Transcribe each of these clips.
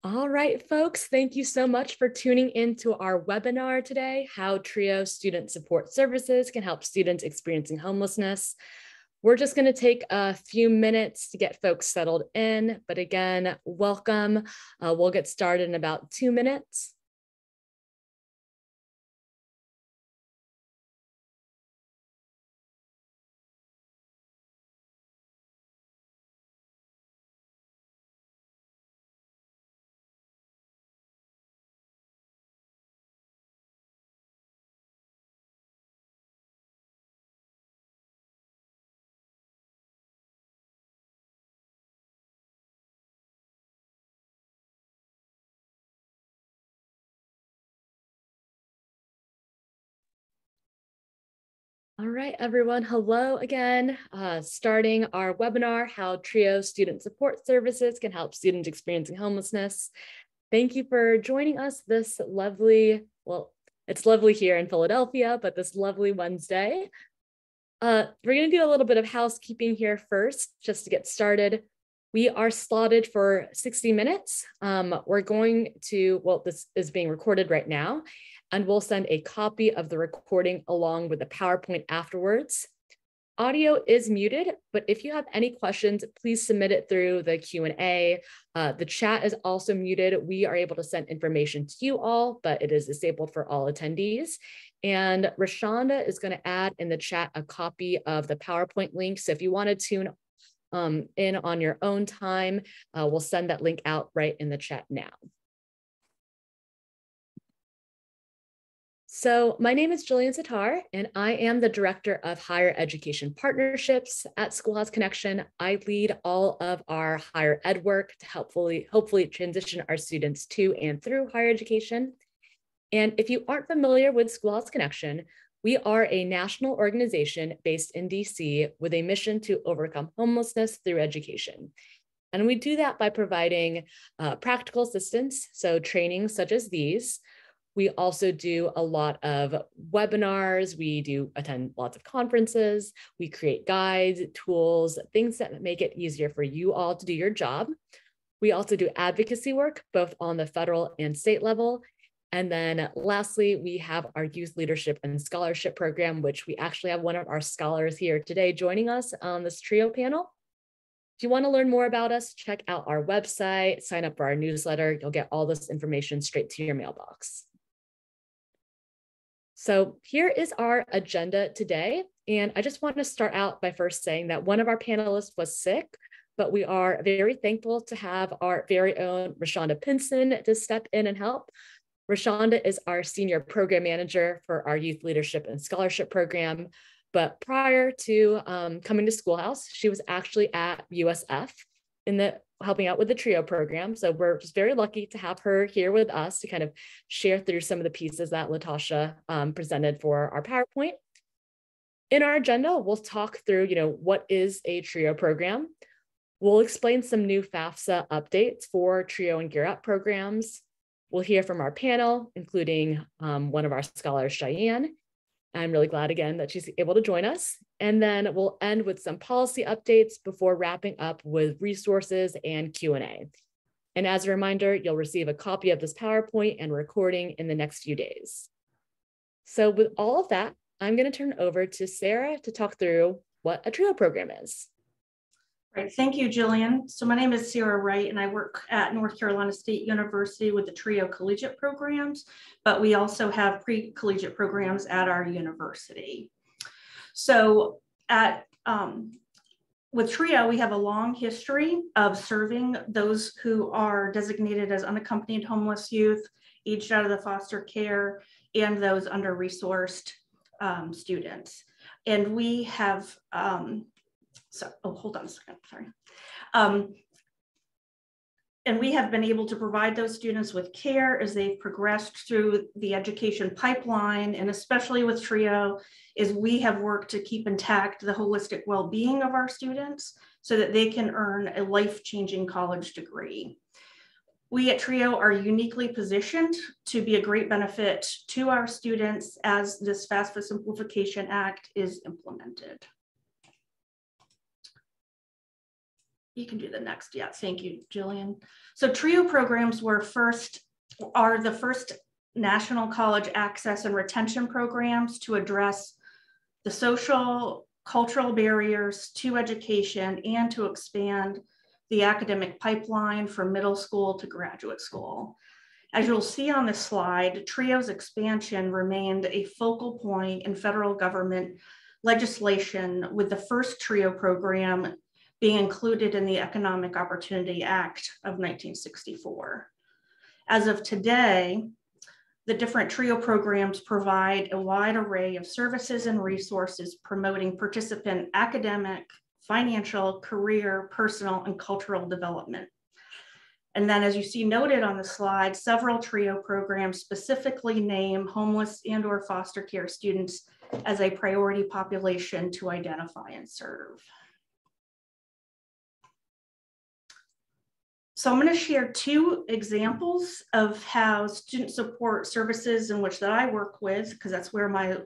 All right, folks, thank you so much for tuning into our webinar today, How TRIO Student Support Services Can Help Students Experiencing Homelessness. We're just going to take a few minutes to get folks settled in, but again, welcome. We'll get started in about 2 minutes. All right, everyone. Hello again. Starting our webinar, How TRIO Student Support Services Can Help Students Experiencing Homelessness. Thank you for joining us this lovely, well, it's lovely here in Philadelphia, but this lovely Wednesday. We're going to do a little bit of housekeeping here first, just to get started. We are slotted for 60 minutes. We're going to, well, this is being recorded right now, and we'll send a copy of the recording along with the PowerPoint afterwards. Audio is muted, but if you have any questions, please submit it through the Q&A. The chat is also muted. We are able to send information to you all, but it is disabled for all attendees. And Rashonda is going to add in the chat a copy of the PowerPoint link. So if you want to tune in on your own time, we'll send that link out right in the chat now. So my name is Jillian Sitjar, and I am the Director of Higher Education Partnerships at SchoolHouse Connection. I lead all of our higher ed work to hopefully transition our students to and through higher education. And if you aren't familiar with SchoolHouse Connection, we are a national organization based in DC with a mission to overcome homelessness through education. And we do that by providing practical assistance, so training such as these. We also do a lot of webinars. We do attend lots of conferences. We create guides, tools, things that make it easier for you all to do your job. We also do advocacy work, both on the federal and state level. And then lastly, we have our youth leadership and scholarship program, which we actually have one of our scholars here today joining us on this TRIO panel. If you want to learn more about us, check out our website, sign up for our newsletter. You'll get all this information straight to your mailbox. So here is our agenda today. And I just want to start out by first saying that one of our panelists was sick, but we are very thankful to have our very own Rashonda Pinson to step in and help. Rashonda is our Senior Program Manager for our Youth Leadership and Scholarship Program. But prior to coming to SchoolHouse, she was actually at USF helping out with the TRIO program. So we're just very lucky to have her here with us to kind of share through some of the pieces that Latasha presented for our PowerPoint. In our agenda, we'll talk through, what is a TRIO program. We'll explain some new FAFSA updates for TRIO and Gear Up programs. We'll hear from our panel, including one of our scholars, Cheyenne. I'm really glad again that she's able to join us. And then we'll end with some policy updates before wrapping up with resources and Q&A. And as a reminder, you'll receive a copy of this PowerPoint and recording in the next few days. So with all of that, I'm going to turn over to Sarah to talk through what a TRIO program is. Right, thank you, Jillian. So my name is Sarah Wright, and I work at North Carolina State University with the TRIO collegiate programs, but we also have pre-collegiate programs at our university. So with TRIO, we have a long history of serving those who are designated as unaccompanied homeless youth, aged out of the foster care, and those under-resourced students. And we have hold on a second, sorry. And we have been able to provide those students with care as they've progressed through the education pipeline, and especially with TRIO, is we have worked to keep intact the holistic well-being of our students so that they can earn a life-changing college degree. We at TRIO are uniquely positioned to be a great benefit to our students as this FAFSA Simplification Act is implemented. You can do the next. Yeah, thank you, Jillian. So TRIO programs are the first national college access and retention programs to address the social, cultural barriers to education and to expand the academic pipeline from middle school to graduate school. As you'll see on this slide, TRIO's expansion remained a focal point in federal government legislation, with the first TRIO program being included in the Economic Opportunity Act of 1964. As of today, the different TRIO programs provide a wide array of services and resources promoting participant academic, financial, career, personal, and cultural development. And then, as you see noted on the slide, several TRIO programs specifically name homeless and/or foster care students as a priority population to identify and serve. So I'm going to share two examples of how student support services in which that I work with, because that's where my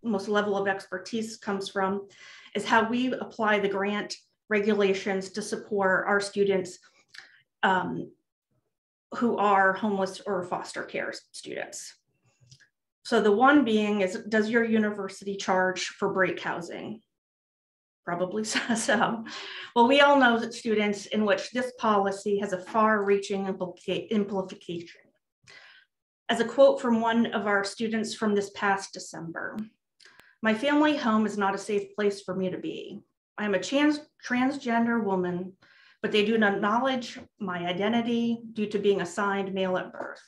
most level of expertise comes from, is how we apply the grant regulations to support our students who are homeless or foster care students. So the one being is, does your university charge for break housing? Probably so. Well, we all know that students in which this policy has a far-reaching implication. As a quote from one of our students from this past December, "My family home is not a safe place for me to be. I am a transgender woman, but they do not acknowledge my identity due to being assigned male at birth.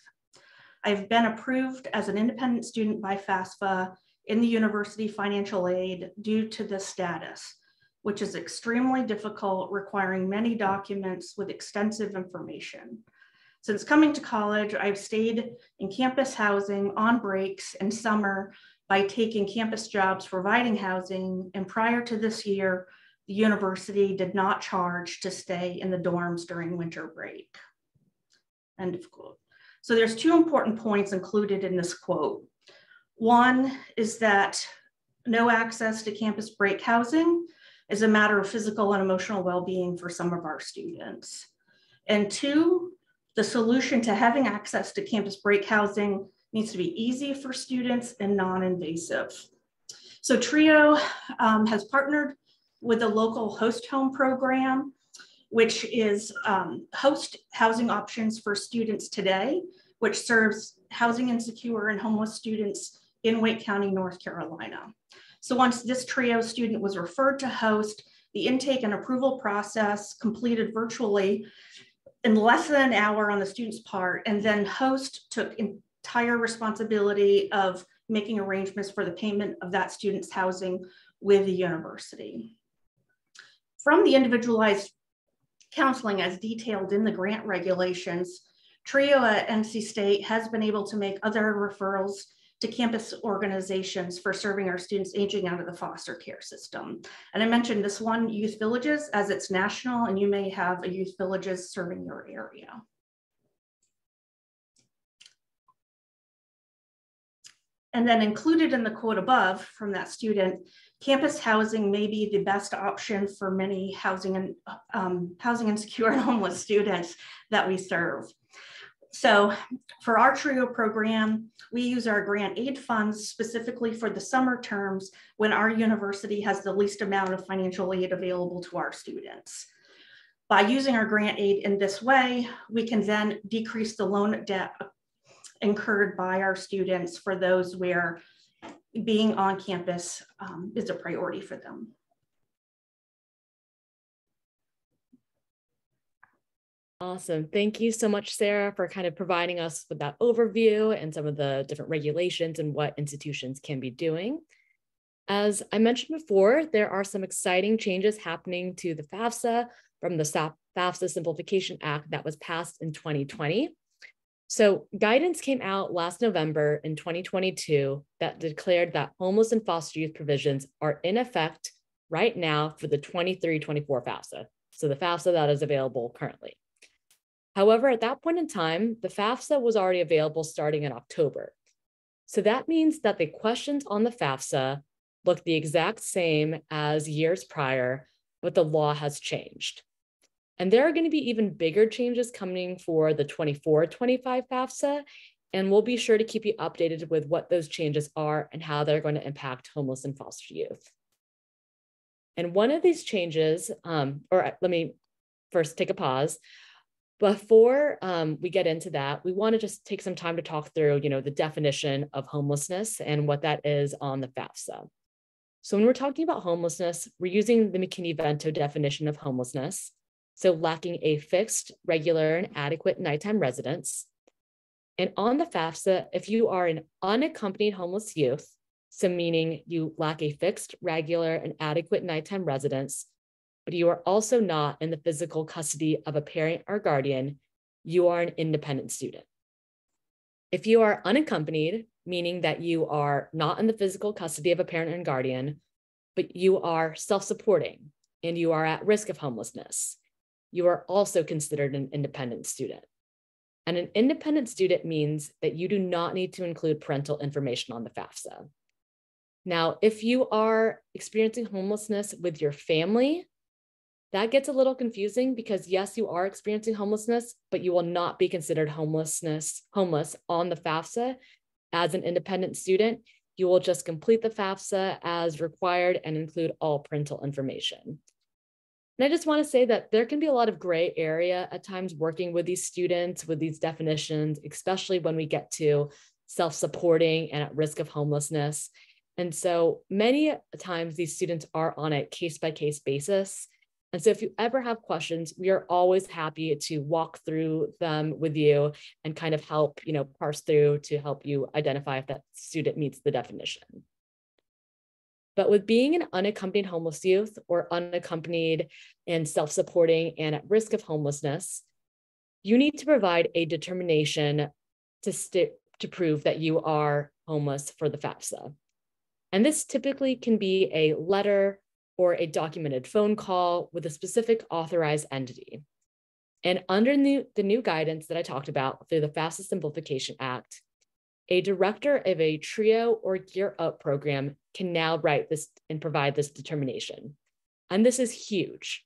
I've been approved as an independent student by FAFSA in the university financial aid due to this status, which is extremely difficult, requiring many documents with extensive information. Since coming to college, I've stayed in campus housing on breaks and summer by taking campus jobs providing housing, and prior to this year, the university did not charge to stay in the dorms during winter break." End of quote. So there's two important points included in this quote. One is that no access to campus break housing is a matter of physical and emotional well-being for some of our students. And two, the solution to having access to campus break housing needs to be easy for students and non-invasive. So TRIO has partnered with a local host home program, which is host housing options for students today, which serves housing insecure and homeless students in Wake County, North Carolina. So once this TRIO student was referred to host, the intake and approval process completed virtually in less than an hour on the student's part, and then host took entire responsibility of making arrangements for the payment of that student's housing with the university. From the individualized counseling as detailed in the grant regulations, TRIO at NC State has been able to make other referrals to campus organizations for serving our students aging out of the foster care system. And I mentioned this one, Youth Villages, as it's national, and you may have a Youth Villages serving your area. And then included in the quote above from that student, campus housing may be the best option for many housing insecure and homeless students that we serve. So for our TRIO program, we use our grant aid funds specifically for the summer terms when our university has the least amount of financial aid available to our students. By using our grant aid in this way, we can then decrease the loan debt incurred by our students for those where being on campus is a priority for them. Awesome. Thank you so much, Sarah, for kind of providing us with that overview and some of the different regulations and what institutions can be doing. As I mentioned before, there are some exciting changes happening to the FAFSA from the FAFSA Simplification Act that was passed in 2020. So guidance came out last November in 2022 that declared that homeless and foster youth provisions are in effect right now for the 23-24 FAFSA. So the FAFSA that is available currently. However, at that point in time, the FAFSA was already available starting in October. So that means that the questions on the FAFSA look the exact same as years prior, but the law has changed. And there are going to be even bigger changes coming for the 24-25 FAFSA, and we'll be sure to keep you updated with what those changes are and how they're going to impact homeless and foster youth. And one of these changes, or let me first take a pause. Before we get into that, we want to just take some time to talk through, the definition of homelessness and what that is on the FAFSA. So when we're talking about homelessness, we're using the McKinney-Vento definition of homelessness. So lacking a fixed, regular, and adequate nighttime residence. And on the FAFSA, if you are an unaccompanied homeless youth, so meaning you lack a fixed, regular, and adequate nighttime residence, but you are also not in the physical custody of a parent or guardian, you are an independent student. If you are unaccompanied, meaning that you are not in the physical custody of a parent and guardian, but you are self-supporting and you are at risk of homelessness, you are also considered an independent student. And an independent student means that you do not need to include parental information on the FAFSA. Now, if you are experiencing homelessness with your family, that gets a little confusing because yes, you are experiencing homelessness, but you will not be considered homeless on the FAFSA as an independent student. You will just complete the FAFSA as required and include all parental information. And I just want to say that there can be a lot of gray area at times working with these students with these definitions, especially when we get to self-supporting and at risk of homelessness. And so many times these students are on a case-by-case basis. And so if you ever have questions, we are always happy to walk through them with you and kind of help, parse through to help you identify if that student meets the definition. But with being an unaccompanied homeless youth or unaccompanied and self-supporting and at risk of homelessness, you need to provide a determination to prove that you are homeless for the FAFSA. And this typically can be a letter or a documented phone call with a specific authorized entity. And under the new guidance that I talked about through the FAFSA Simplification Act, a director of a TRIO or Gear Up program can now write this and provide this determination. And this is huge.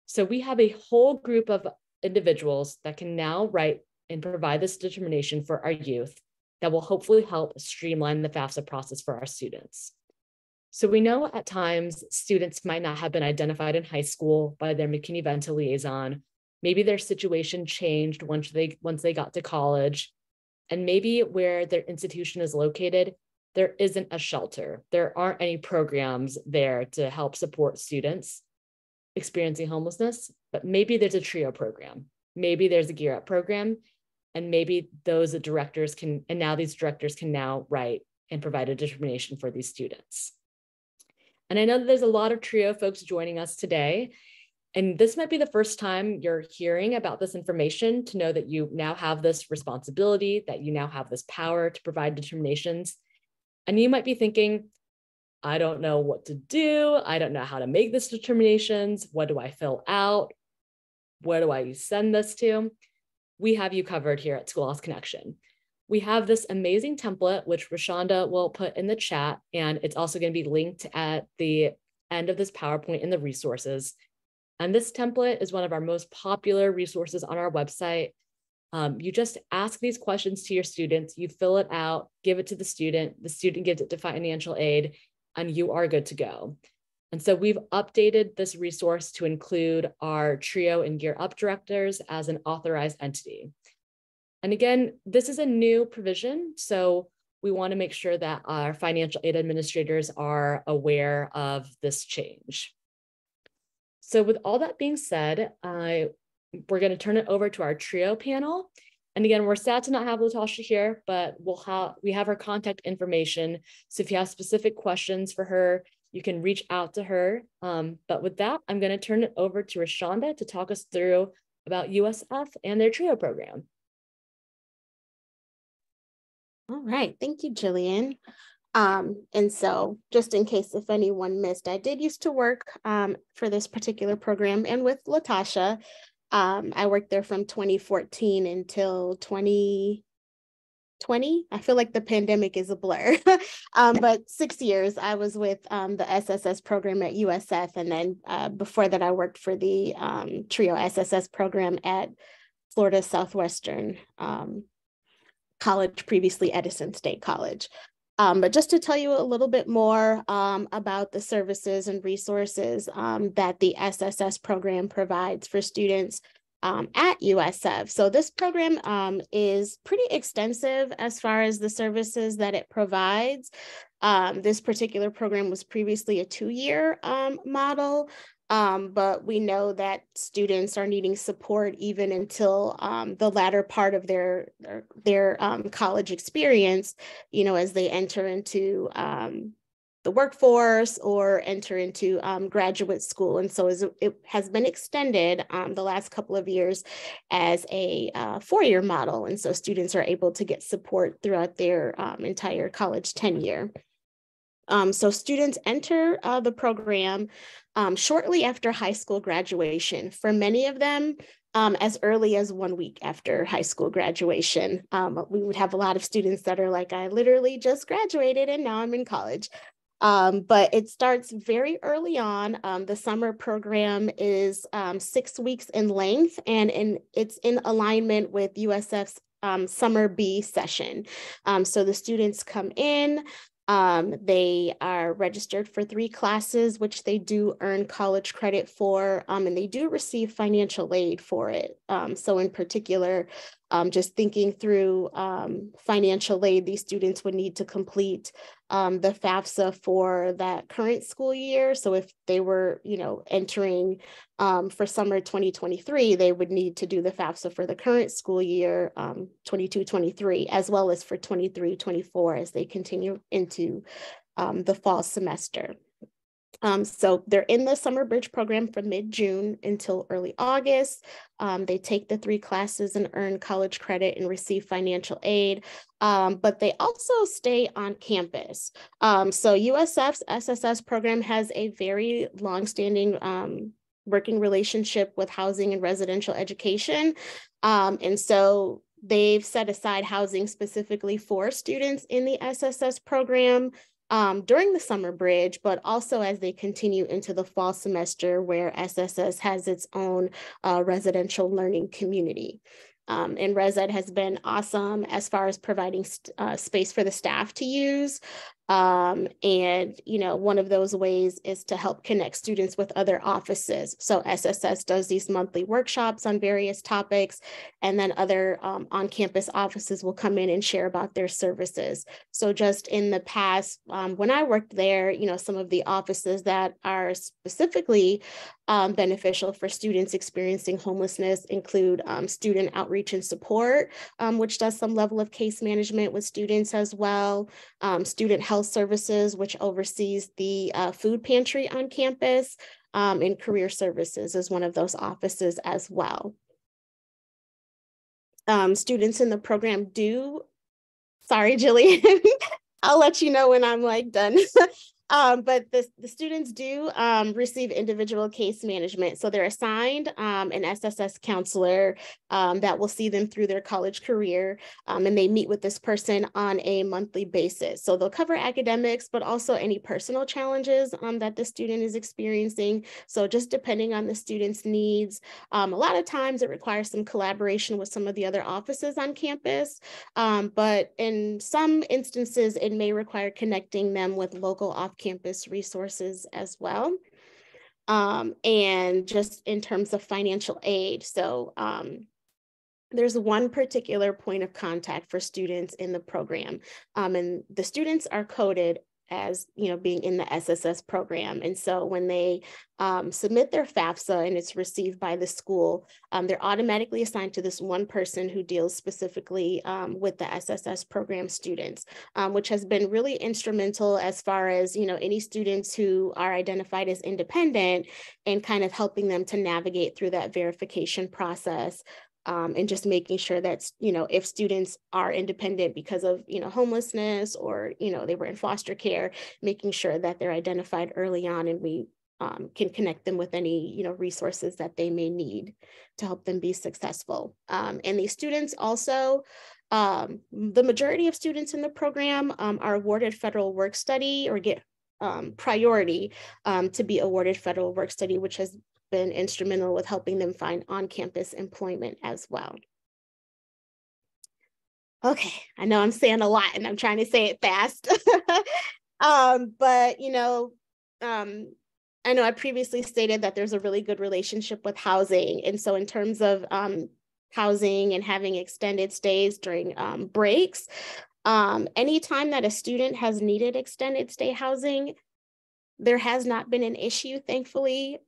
So we have a whole group of individuals that can now write and provide this determination for our youth that will hopefully help streamline the FAFSA process for our students. So we know at times students might not have been identified in high school by their McKinney-Vento liaison. Maybe their situation changed once they got to college. And maybe where their institution is located, there isn't a shelter. There aren't any programs there to help support students experiencing homelessness, but maybe there's a TRIO program. Maybe there's a Gear Up program, and maybe these directors can now write and provide a determination for these students. And I know that there's a lot of TRIO folks joining us today, and this might be the first time you're hearing about this information to know that you now have this responsibility, that you now have this power to provide determinations. And you might be thinking, I don't know what to do. I don't know how to make these determinations. What do I fill out? Where do I send this to? We have you covered here at SchoolHouse Connection. We have this amazing template, which Rashonda will put in the chat, and it's also going to be linked at the end of this PowerPoint in the resources. And this template is one of our most popular resources on our website. You just ask these questions to your students, you fill it out, give it to the student gives it to financial aid, and you are good to go. And so we've updated this resource to include our TRIO and Gear Up directors as an authorized entity. And again, this is a new provision, so we want to make sure that our financial aid administrators are aware of this change. So with all that being said, we're going to turn it over to our TRIO panel. And again, we're sad to not have Latasha here, but we have her contact information. So if you have specific questions for her, you can reach out to her. But with that, I'm going to turn it over to Rashonda to talk us through about USF and their TRIO program. All right, thank you, Jillian. And so just in case if anyone missed, I did used to work for this particular program and with Latasha. I worked there from 2014 until 2018, 20. I feel like the pandemic is a blur, but 6 years I was with the SSS program at USF. And then before that, I worked for the TRIO SSS program at Florida Southwestern College, previously Edison State College. But just to tell you a little bit more about the services and resources that the SSS program provides for students at USF. So this program is pretty extensive as far as the services that it provides. This particular program was previously a 2-year model. But we know that students are needing support even until the latter part of their college experience, you know, as they enter into the workforce or enter into graduate school. And so it has been extended the last couple of years as a 4-year model. And so students are able to get support throughout their entire college tenure. So students enter the program shortly after high school graduation. For many of them, as early as 1 week after high school graduation. We would have a lot of students that are like, I literally just graduated and now I'm in college. But it starts very early on. The summer program is 6 weeks in length, and it's in alignment with USF's Summer B session. So the students come in. They are registered for 3 classes, which they do earn college credit for, and they do receive financial aid for it. So in particular, just thinking through financial aid, these students would need to complete the FAFSA for that current school year. So if they were, you know, entering for summer 2023, they would need to do the FAFSA for the current school year, 22-23, as well as for 23-24 as they continue into the fall semester. So they're in the summer bridge program from mid-June until early August. They take the 3 classes and earn college credit and receive financial aid, but they also stay on campus. So USF's SSS program has a very longstanding working relationship with housing and residential education. And so they've set aside housing specifically for students in the SSS program during the summer bridge, but also as they continue into the fall semester where SSS has its own residential learning community. And ResEd has been awesome as far as providing space for the staff to use. And, you know, one of those ways is to help connect students with other offices. So SSS does these monthly workshops on various topics, and then other on-campus offices will come in and share about their services. So just in the past, when I worked there, you know, some of the offices that are specifically beneficial for students experiencing homelessness include student outreach and support, which does some level of case management with students as well. Student health services, which oversees the food pantry on campus, and career services is one of those offices as well. Students in the program do, sorry, Jillian, I'll let you know when I'm like done. But the students do receive individual case management. So they're assigned an SSS counselor that will see them through their college career. And they meet with this person on a monthly basis. So they'll cover academics, but also any personal challenges that the student is experiencing. So just depending on the student's needs, a lot of times it requires some collaboration with some of the other offices on campus. But in some instances, it may require connecting them with local off-campus resources as well. And just in terms of financial aid, so there's one particular point of contact for students in the program, and the students are coded as, you know, being in the SSS program. And so when they submit their FAFSA and it's received by the school, they're automatically assigned to this one person who deals specifically with the SSS program students, which has been really instrumental as far as, you know, any students who are identified as independent and kind of helping them to navigate through that verification process. And just making sure that, you know, if students are independent because of, you know, homelessness or, you know, they were in foster care, making sure that they're identified early on and we can connect them with any, you know, resources that they may need to help them be successful. And these students also The majority of students in the program are awarded federal work study or get priority to be awarded federal work study, which has been instrumental with helping them find on-campus employment as well. Okay, I know I'm saying a lot and I'm trying to say it fast. But, I know I previously stated that there's a really good relationship with housing. And so in terms of housing and having extended stays during breaks, anytime that a student has needed extended stay housing, there has not been an issue, thankfully.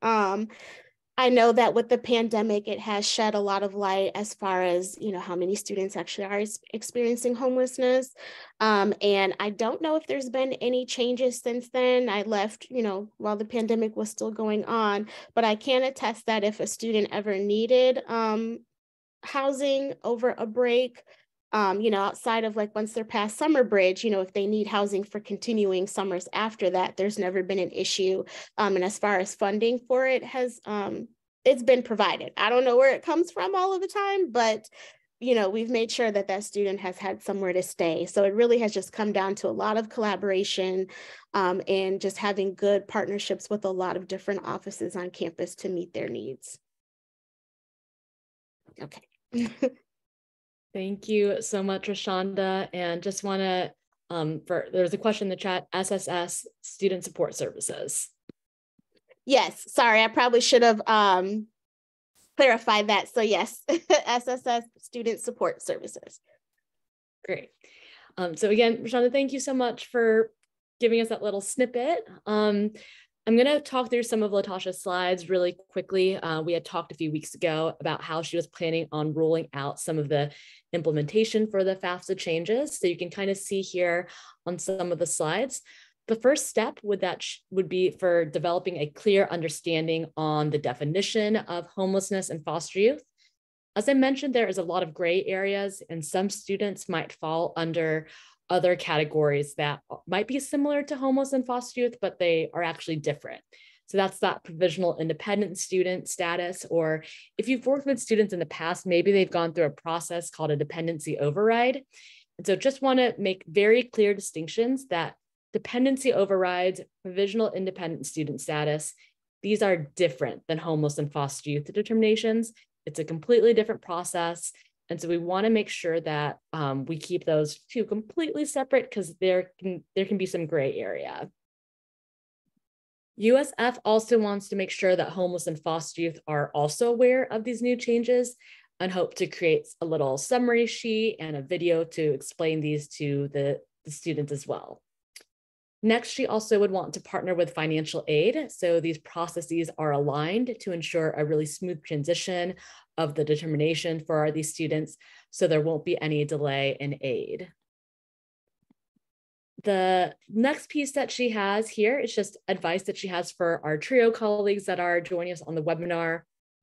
I know that with the pandemic, it has shed a lot of light as far as, how many students actually are experiencing homelessness. And I don't know if there's been any changes since then. I left, while the pandemic was still going on, but I can attest that if a student ever needed housing over a break, outside of like once they're past summer bridge, if they need housing for continuing summers after that, there's never been an issue. And as far as funding for it has, it's been provided. I don't know where it comes from all of the time, but, we've made sure that that student has had somewhere to stay. So it really has just come down to a lot of collaboration and just having good partnerships with a lot of different offices on campus to meet their needs. Okay. Thank you so much, Rashonda. And just want to, there's a question in the chat, SSS, Student Support Services. Yes, sorry, I probably should have clarified that. So yes, SSS, Student Support Services. Great. So again, Rashonda, thank you so much for giving us that little snippet. I'm going to talk through some of Latasha's slides really quickly. We had talked a few weeks ago about how she was planning on rolling out some of the implementation for the FAFSA changes. So you can kind of see here on some of the slides. The first step would be for developing a clear understanding on the definition of homelessness and foster youth. As I mentioned, there is a lot of gray areas, and some students might fall under other categories that might be similar to homeless and foster youth, but they are actually different. So that's that provisional independent student status, or if you've worked with students in the past, maybe they've gone through a process called a dependency override. And so just want to make very clear distinctions that dependency overrides, provisional independent student status, these are different than homeless and foster youth determinations. It's a completely different process. And so we want to make sure that we keep those two completely separate because there can be some gray area. USF also wants to make sure that homeless and foster youth are also aware of these new changes and hope to create a little summary sheet and a video to explain these to the students as well. Next, she also would want to partner with financial aid. So these processes are aligned to ensure a really smooth transition of the determination for these students, so there won't be any delay in aid. The next piece that she has here is just advice that she has for our TRIO colleagues that are joining us on the webinar.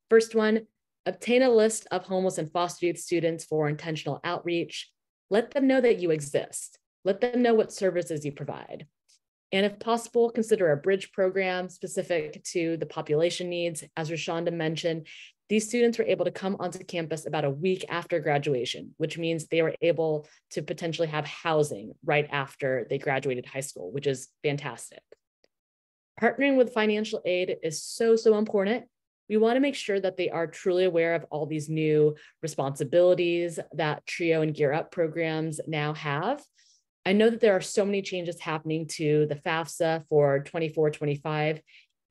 First one, obtain a list of homeless and foster youth students for intentional outreach. Let them know that you exist. Let them know what services you provide. And if possible, consider a bridge program specific to the population needs. As Rashonda mentioned, these students were able to come onto campus about a week after graduation, which means they were able to potentially have housing right after they graduated high school, which is fantastic. Partnering with financial aid is so important. We want to make sure that they are truly aware of all these new responsibilities that TRIO and Gear Up programs now have. I know that there are so many changes happening to the FAFSA for 24-25,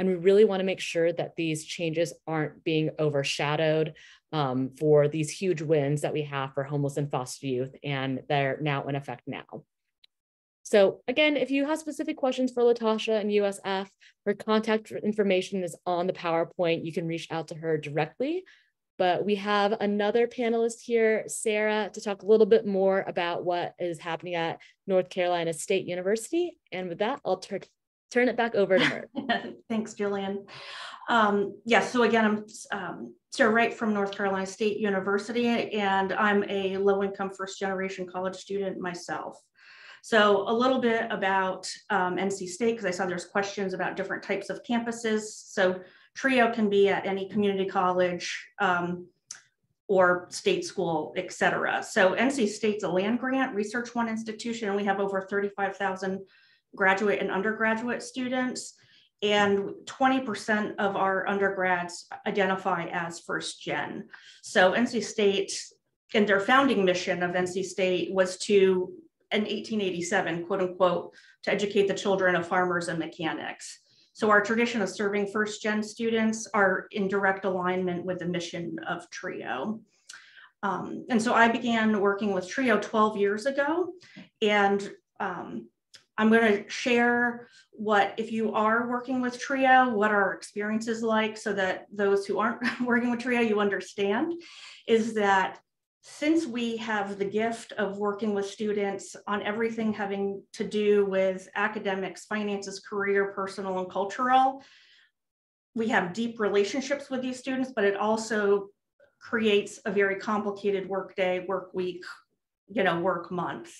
and we really want to make sure that these changes aren't being overshadowed for these huge wins that we have for homeless and foster youth, and they're now in effect now. So again, if you have specific questions for Latasha and USF, her contact information is on the PowerPoint. You can reach out to her directly. But we have another panelist here, Sarah, to talk a little bit more about what is happening at North Carolina State University. And with that, I'll turn it back over to her. Thanks, Jillian. So again, I'm Sarah Wright from North Carolina State University, and I'm a low-income first-generation college student myself. So a little bit about NC State, because I saw there's questions about different types of campuses. So TRIO can be at any community college or state school, et cetera. So NC State's a land-grant Research One institution, and we have over 35,000 graduate and undergraduate students. And 20% of our undergrads identify as first gen. So NC State, and their founding mission of NC State was to, in 1887, quote unquote, to educate the children of farmers and mechanics. So our tradition of serving first gen students are in direct alignment with the mission of TRIO. And so I began working with TRIO 12 years ago, and I'm going to share what, if you are working with TRIO, what our experience is like, so that those who aren't working with TRIO, you understand, is that since we have the gift of working with students on everything having to do with academics, finances, career, personal, and cultural, we have deep relationships with these students, but it also creates a very complicated work day, work week, work month.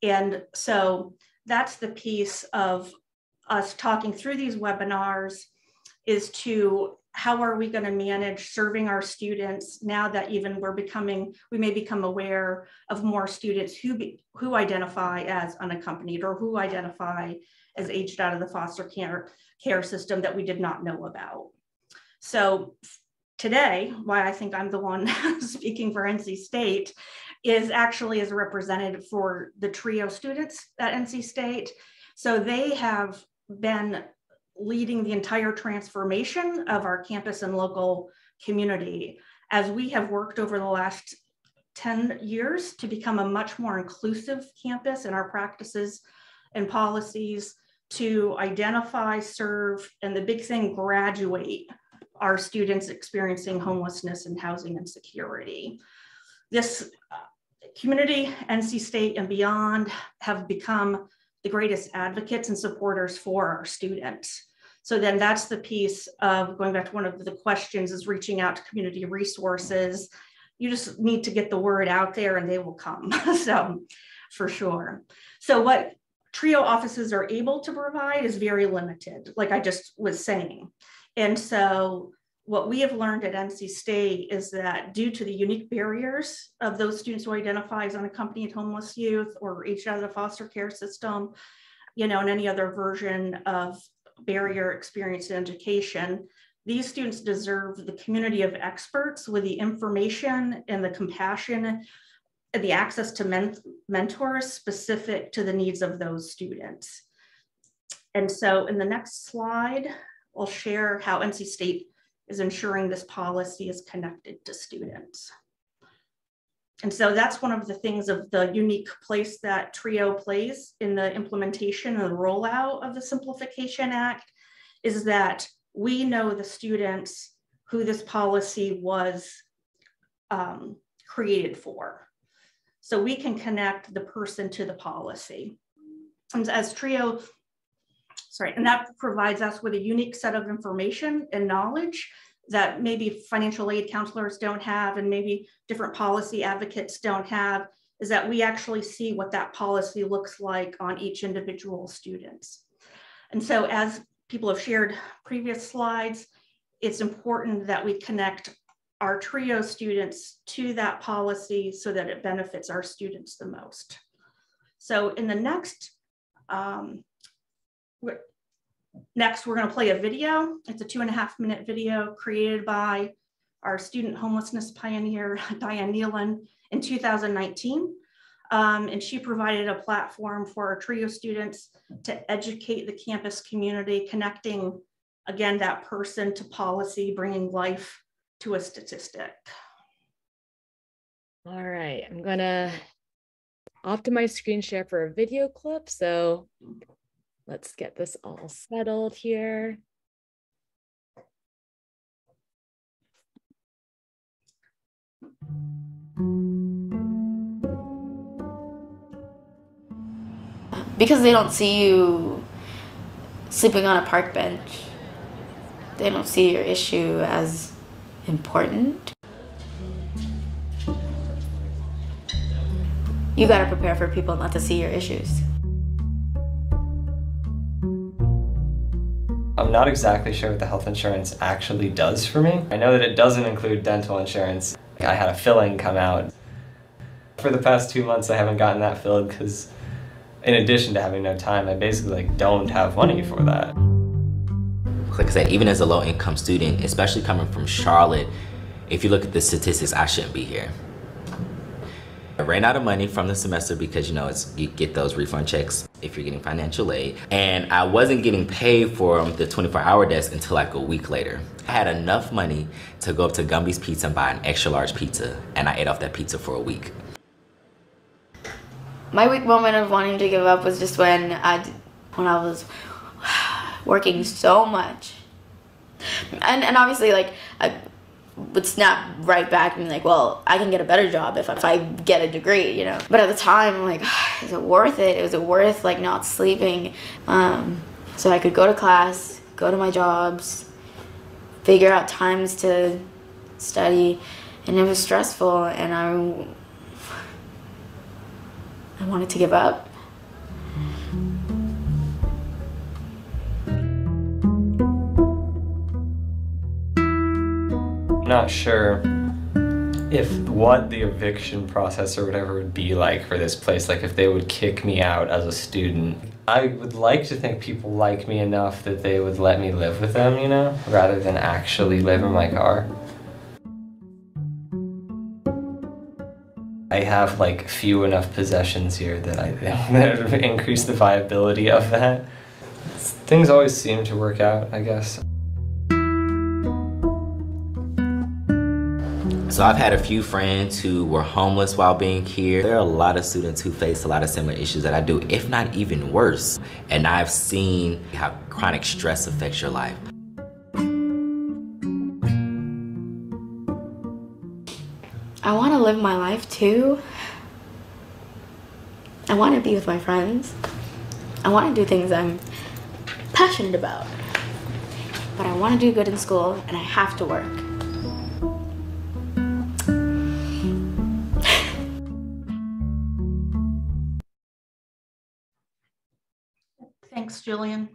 And so that's the piece of us talking through these webinars, is to how are we going to manage serving our students now that even we may become aware of more students who identify as unaccompanied or who identify as aged out of the foster care system that we did not know about. So today, why I think I'm the one speaking for NC State, is actually as a representative for the TRIO students at NC State. So they have been leading the entire transformation of our campus and local community as we have worked over the last 10 years to become a much more inclusive campus in our practices and policies, to identify, serve, and the big thing, graduate our students experiencing homelessness and housing insecurity. This community, NC State and beyond, have become the greatest advocates and supporters for our students. So then that's the piece of, going back to one of the questions, is reaching out to community resources. You just need to get the word out there and they will come. So for sure. So what TRIO offices are able to provide is very limited, like I just was saying. And so what we have learned at NC State is that due to the unique barriers of those students who identify as unaccompanied homeless youth or aged out of the foster care system, and any other version of barrier experience in education, these students deserve the community of experts with the information and the compassion and the access to mentors specific to the needs of those students. And so in the next slide, I'll share how NC State is ensuring this policy is connected to students. And so that's one of the things of the unique place that TRIO plays in the implementation and the rollout of the Simplification Act, is that we know the students who this policy was created for. So we can connect the person to the policy. And as TRIO, and that provides us with a unique set of information and knowledge that maybe financial aid counselors don't have, and maybe different policy advocates don't have, is that we actually see what that policy looks like on each individual student. And so as people have shared previous slides, it's important that we connect our TRIO students to that policy so that it benefits our students the most. So in the next, we're going to play a video. It's a 2.5-minute video created by our student homelessness pioneer, Diane Nealon, in 2019. And she provided a platform for our TRIO students to educate the campus community, connecting, again, that person to policy, bringing life to a statistic. All right, I'm going to optimize screen share for a video clip. So let's get this all settled here. Because they don't see you sleeping on a park bench, they don't see your issue as important. You gotta prepare for people not to see your issues. I'm not exactly sure what the health insurance actually does for me. I know that it doesn't include dental insurance. I had a filling come out. For the past 2 months, I haven't gotten that filled because in addition to having no time, I basically don't have money for that. Like I said, even as a low-income student, especially coming from Charlotte, if you look at the statistics, I shouldn't be here. I ran out of money from the semester because, you get those refund checks if you're getting financial aid. And I wasn't getting paid for the 24-hour desk until like a week later. I had enough money to go up to Gumby's Pizza and buy an extra large pizza, and I ate off that pizza for a week. My weak moment of wanting to give up was just when I was working so much. And obviously, like, I would snap right back and be like, well, I can get a better job if I get a degree, But at the time, I'm like, is it worth it? Was it worth, like, not sleeping? So I could go to class, go to my jobs, figure out times to study, and it was stressful, and I wanted to give up. I'm not sure what the eviction process or whatever would be like for this place, like if they would kick me out as a student. I would like to think people like me enough that they would let me live with them, rather than actually live in my car. I have like few enough possessions here that I think that would increase the viability of that. Things always seem to work out, I guess. So I've had a few friends who were homeless while being here. There are a lot of students who face a lot of similar issues that I do, if not even worse. And I've seen how chronic stress affects your life. I want to live my life too. I want to be with my friends. I want to do things I'm passionate about. But I want to do good in school, and I have to work. Thanks, Jillian,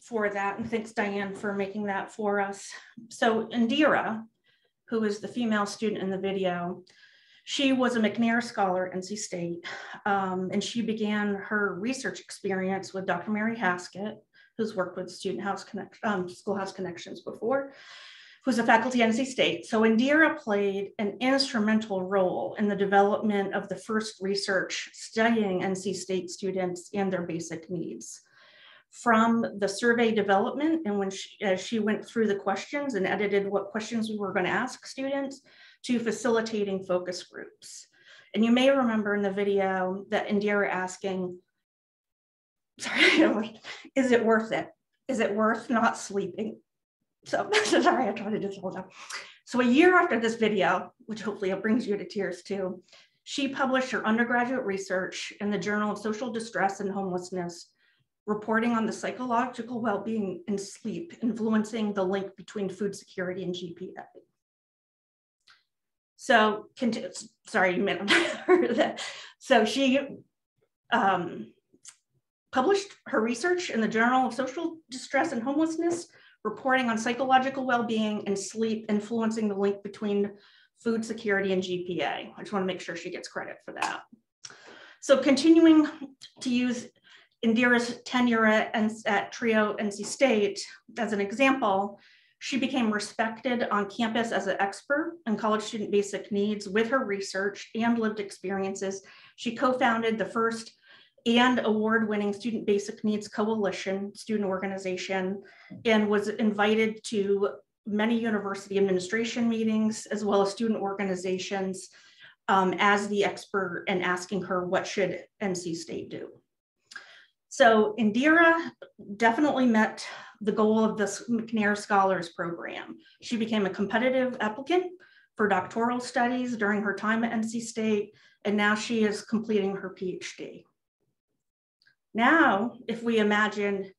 for that, and thanks, Diane, for making that for us. So Indira, who is the female student in the video, she was a McNair Scholar at NC State, and she began her research experience with Dr. Mary Haskett, who's worked with SchoolHouse Connections before, who's a faculty at NC State. So Indira played an instrumental role in the development of the first research studying NC State students and their basic needs. From the survey development, and when she went through the questions and edited what questions we were going to ask students, to facilitating focus groups. And you may remember in the video that Indira asking, sorry, is it worth it? Is it worth not sleeping? So sorry, I tried to do this all the time. So a year after this video, which hopefully it brings you to tears too, she published her undergraduate research in the Journal of Social Distress and Homelessness, reporting on the psychological well-being and sleep influencing the link between food security and GPA. So, sorry, you may not have heard of that. So she published her research in the Journal of Social Distress and Homelessness, reporting on psychological well-being and sleep influencing the link between food security and GPA. I just want to make sure she gets credit for that. So continuing to use Indira's tenure at TRIO NC State as an example, she became respected on campus as an expert in college student basic needs with her research and lived experiences. She co-founded the first and award-winning Student Basic Needs Coalition student organization, and was invited to many university administration meetings as well as student organizations as the expert, and asking her what should NC State do. So Indira definitely met the goal of this McNair Scholars Program. She became a competitive applicant for doctoral studies during her time at NC State, and now she is completing her PhD. Now, if we imagine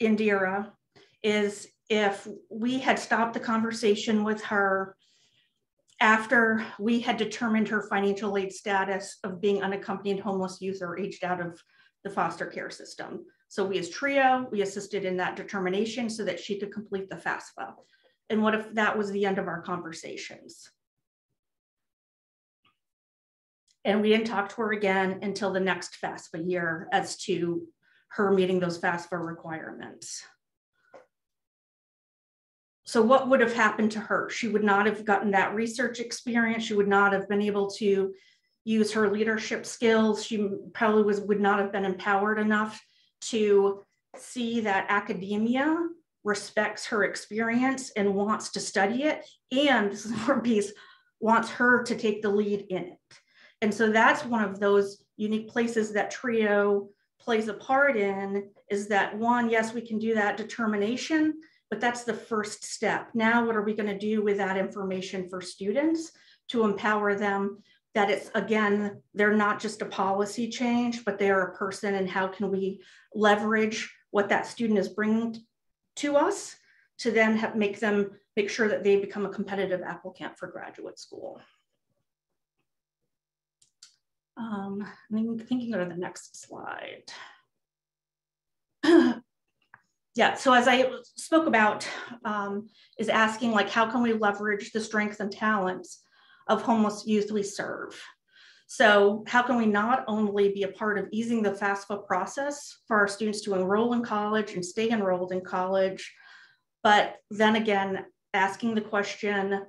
Indira, is if we had stopped the conversation with her after we had determined her financial aid status of being unaccompanied homeless youth or aged out of the foster care system. So we as TRIO, we assisted in that determination so that she could complete the FAFSA. And what if that was the end of our conversations? And we didn't talk to her again until the next FAFSA year as to her meeting those FAFSA requirements. So what would have happened to her? She would not have gotten that research experience. She would not have been able to use her leadership skills. She probably would not have been empowered enough to see that academia respects her experience and wants to study it. And this is her piece, wants her to take the lead in it. And so that's one of those unique places that TRIO plays a part in, is that one, yes, we can do that determination, but that's the first step. Now, what are we going to do with that information for students to empower them that it's, again, they're not just a policy change, but they're a person, and how can we leverage what that student is bringing to us to then make sure that they become a competitive applicant for graduate school. I can go to the next slide. Yeah, so as I spoke about, is asking like, how can we leverage the strengths and talents of homeless youth we serve? So how can we not only be a part of easing the FAFSA process for our students to enroll in college and stay enrolled in college, but then again, asking the question,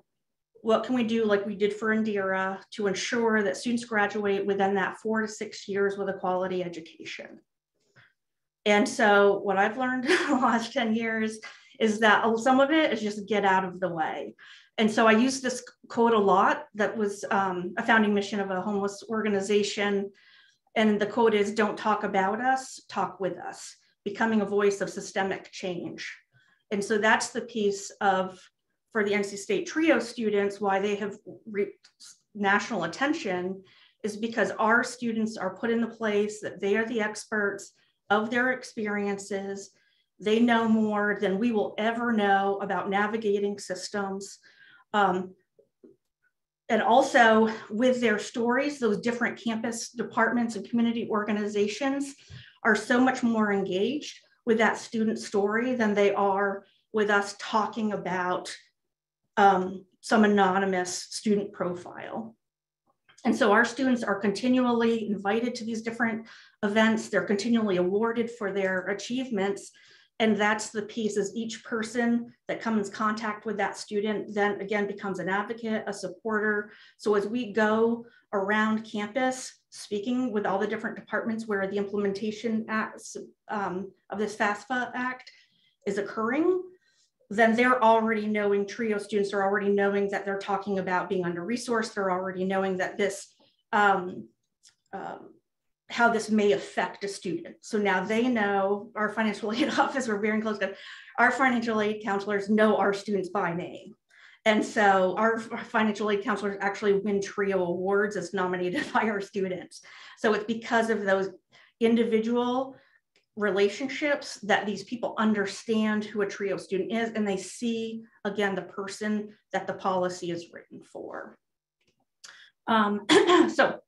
what can we do like we did for Indira to ensure that students graduate within that 4 to 6 years with a quality education? And so what I've learned in the last 10 years is that some of it is just get out of the way. And so I use this quote a lot that was a founding mission of a homeless organization. And the quote is, don't talk about us, talk with us, becoming a voice of systemic change. And so that's the piece of, for the NC State TRIO students, why they have reaped national attention is because our students are put in the place that they are the experts of their experiences. They know more than we will ever know about navigating systems. And also with their stories, those different campus departments and community organizations are so much more engaged with that student story than they are with us talking about some anonymous student profile. And so our students are continually invited to these different events. They're continually awarded for their achievements. And that's the piece, is each person that comes in contact with that student then again becomes an advocate, a supporter. So as we go around campus, speaking with all the different departments where the implementation of this FAFSA Act is occurring, then they're already knowing, TRIO students are already knowing that they're talking about being under-resourced. They're already knowing that this, how this may affect a student. So now they know, our financial aid office, we're very close to, our financial aid counselors know our students by name. And so our financial aid counselors actually win TRIO awards as nominated by our students. So it's because of those individual relationships that these people understand who a TRIO student is, and they see, again, the person that the policy is written for. So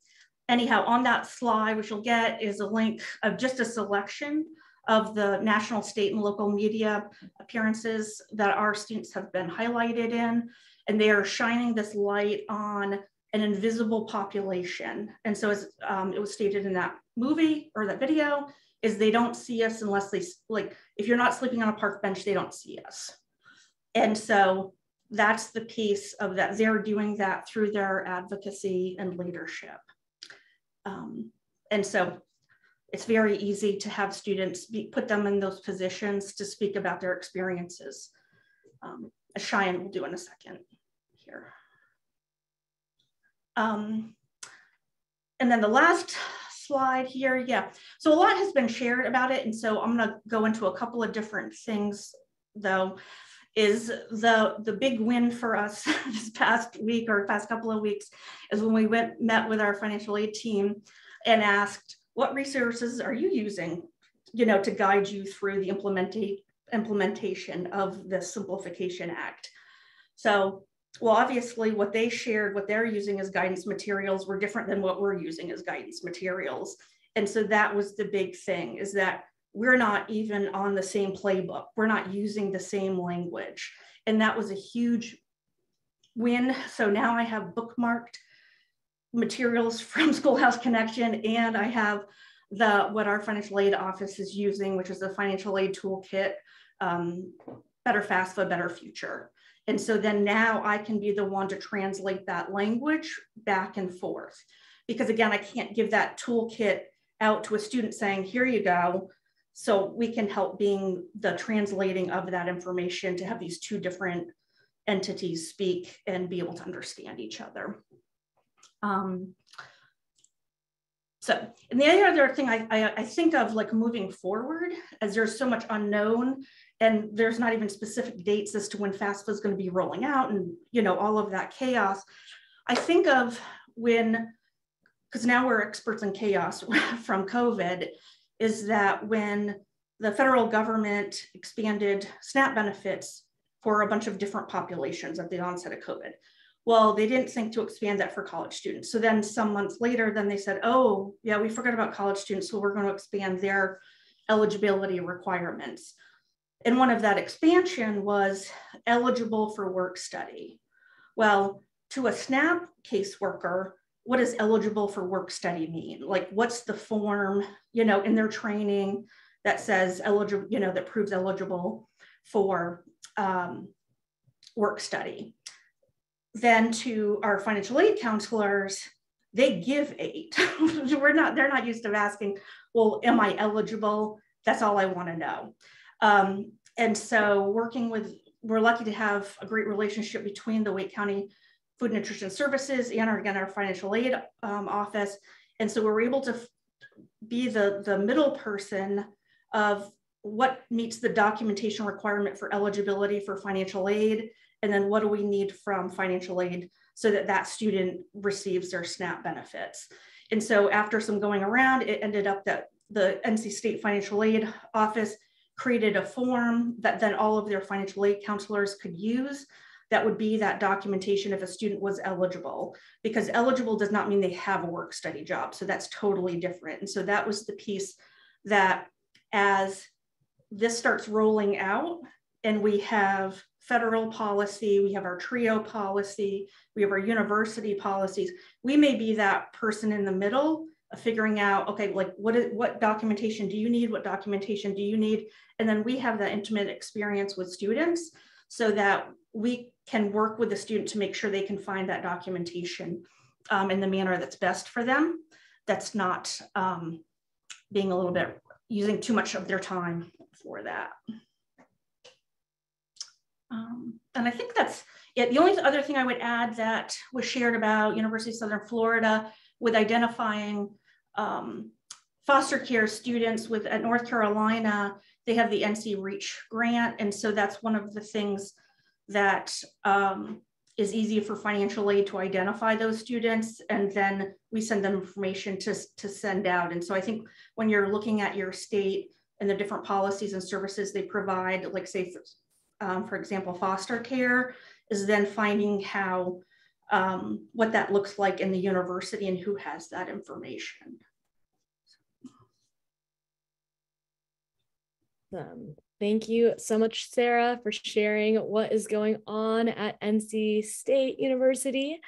anyhow, on that slide, what you'll get is a link of just a selection of the national, state, and local media appearances that our students have been highlighted in, and they are shining this light on an invisible population. And so as it was stated in that movie or that video, is they don't see us unless they, like, if you're not sleeping on a park bench, they don't see us. And so that's the piece of that. They're doing that through their advocacy and leadership. And so it's very easy to have students put them in those positions to speak about their experiences, as Cheyenne will do in a second here. And then the last slide here, yeah. So a lot has been shared about it. And so I'm gonna go into a couple of different things though, is the big win for us this past week or past couple of weeks is when we met with our financial aid team and asked, what resources are you using, to guide you through the implementation of the Simplification Act? So, well, obviously what they shared, what they're using as guidance materials were different than what we're using as guidance materials. And so that was the big thing, is that we're not even on the same playbook. We're not using the same language. And that was a huge win. So now I have bookmarked materials from Schoolhouse Connection, and I have what our financial aid office is using, which is the financial aid toolkit, Better FAFSA, Better Future. And so then now I can be the one to translate that language back and forth. Because again, I can't give that toolkit out to a student saying, here you go. So we can help being the translating of that information to have these two different entities speak and be able to understand each other. So, and the other thing I think of like moving forward, as there's so much unknown and there's not even specific dates as to when FAFSA is going to be rolling out and, you know, all of that chaos. I think of when, because now we're experts in chaos from COVID, is that when the federal government expanded SNAP benefits for a bunch of different populations at the onset of COVID. Well, they didn't think to expand that for college students. So then some months later, then they said, oh, yeah, we forgot about college students. So we're going to expand their eligibility requirements. And one of that expansion was eligible for work study. Well, to a SNAP caseworker, what does eligible for work study mean? Like, what's the form, you know, in their training that says eligible, you know, that proves eligible for work study? Then to our financial aid counselors, they give aid. They're not used to asking, well, am I eligible? That's all I want to know. And so we're lucky to have a great relationship between the Wake County Food and Nutrition Services and our financial aid office. And so we're able to be the middle person of what meets the documentation requirement for eligibility for financial aid, and then what do we need from financial aid so that that student receives their SNAP benefits. And so after some going around, it ended up that the NC State Financial Aid Office created a form that then all of their financial aid counselors could use. That would be that documentation if a student was eligible, because eligible does not mean they have a work study job. So that's totally different. And so that was the piece that as this starts rolling out and we have federal policy, we have our TRIO policy, we have our university policies, we may be that person in the middle of figuring out, okay, like what documentation do you need? What documentation do you need? And then we have that intimate experience with students so that we can work with the student to make sure they can find that documentation in the manner that's best for them. That's not being a little bit, using too much of their time for that. And I think that's it. The only other thing I would add that was shared about University of Southern Florida with identifying foster care students at North Carolina, they have the NC REACH grant. And so that's one of the things that is easy for financial aid to identify those students. And then we send them information to send out. And so I think when you're looking at your state and the different policies and services they provide, like say, for example, foster care, is then finding how, what that looks like in the university and who has that information. Thank you so much, Sarah, for sharing what is going on at NC State University.